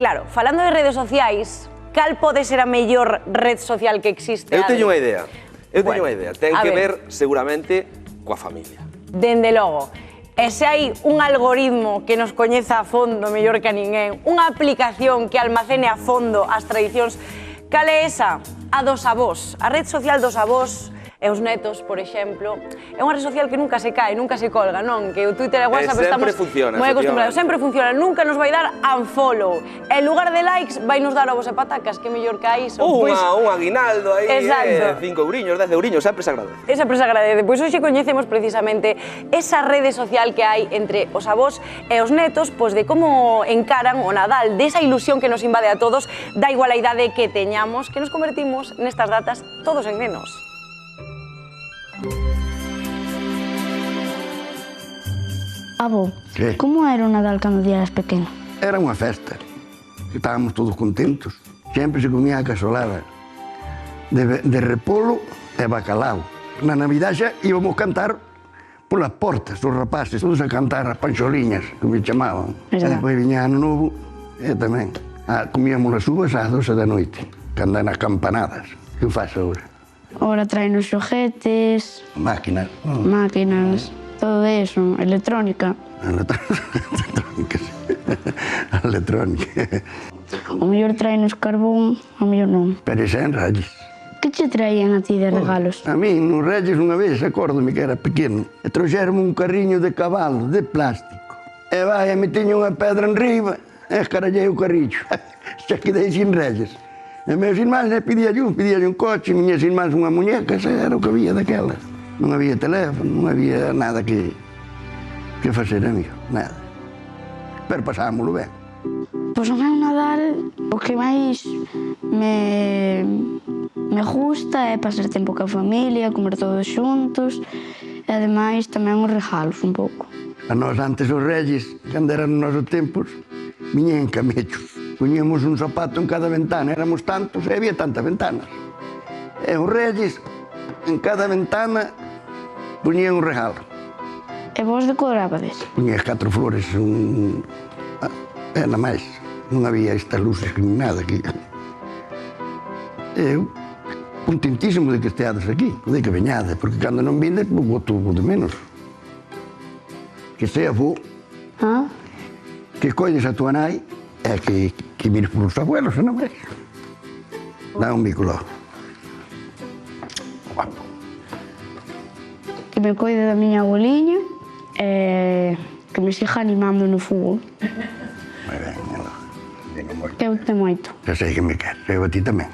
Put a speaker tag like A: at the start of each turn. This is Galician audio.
A: Claro, falando de redes sociais, cal pode ser a mellor red social que existe?
B: Eu teño unha idea. Ten que
A: ver,
B: ver seguramente coa familia.
A: Dende logo. E se hai un algoritmo que nos coñeza a fondo mellor que a ninguén, unha aplicación que almacene a fondo as tradicións, cal é esa? A dos avós. A red social dos avós e os netos, por exemplo, é unha red social que nunca se cae, nunca se colga, non? Que o Twitter e o WhatsApp estamos moi acostumbrados. Sempre funciona, nunca nos vai dar unfollow. En lugar de likes, vai nos dar ovos e patacas, que mellor que hai son.
B: Un aguinaldo aí, 5 euriños, 10 euriños, sempre se agradece.
A: Sempre se agradece. Pois hoxe coñecemos precisamente esa rede social que hai entre os avós e os netos, pois de como encaran o Nadal, desa ilusión que nos invade a todos, da igual a idade que teñamos, que nos convertimos nestas datas todos en nenos.
C: Avó, como era o Nadal cando ti eras pequeno?
D: Era unha festa. Estábamos todos contentos. Sempre se comía a casolada de repolo e bacalao. Na Navidad xa íbamos cantar polas portas, os rapaces, todos a cantar as panxoliñas, que me chamaban. E depois viña ano novo e tamén. Comíamos as uvas ás 12 da noite, cando nas campanadas. Que faz agora?
C: Ora traen os xoguetes...
D: Máquinas.
C: Máquinas, todo eso, electrónica.
D: Electrónica, sí. Electrónica.
C: O mellor traen os carbón, o mellor non.
D: Pero xa en Reyes.
C: Que che traían a ti de regalos?
D: A mí, nos Reyes, unha vez, acórdome que era pequeno, e trouxeron un carriño de cabalo, de plástico. E vai, me tiña unha pedra en riba, e escarallei o carrillo. Xa quedei sin Reyes. E meus irmáns pedíalle un coche, miñas irmáns unha muñeca, xa era o que había daquela. Non había teléfono, non había nada que facer, amigo, nada. Pero pasámoslo ben.
C: Pois o meu Nadal, o que máis me gusta é pasar tempo coa familia, comer todos xuntos, e ademais tamén os regalos un pouco.
D: A nós antes os Reyes, cando eran nos nosos tempos, viñen en camechos. Poñíamos un zapato en cada ventana, éramos tantos e había tantas ventanas. E os Reyes, en cada ventana, poñían un regalo.
C: E vos decorabades?
D: Poñías 4 flores, nada máis. Non había estas luces ni nada aquí. Eu, contentísimo de que esteades aquí, de que veñades, porque cando non vindes, boto de menos. Que sea vos, que colles a tua nai, e que mires polos abuelos, non ves? Dá un bico logo. Guapo.
C: Que me coide da miña abueliña e que me siga animando no fútbol.
D: Moi ben, digo moito.
C: Que eu te moito.
D: Xa sei que me queres, eu a ti tamén.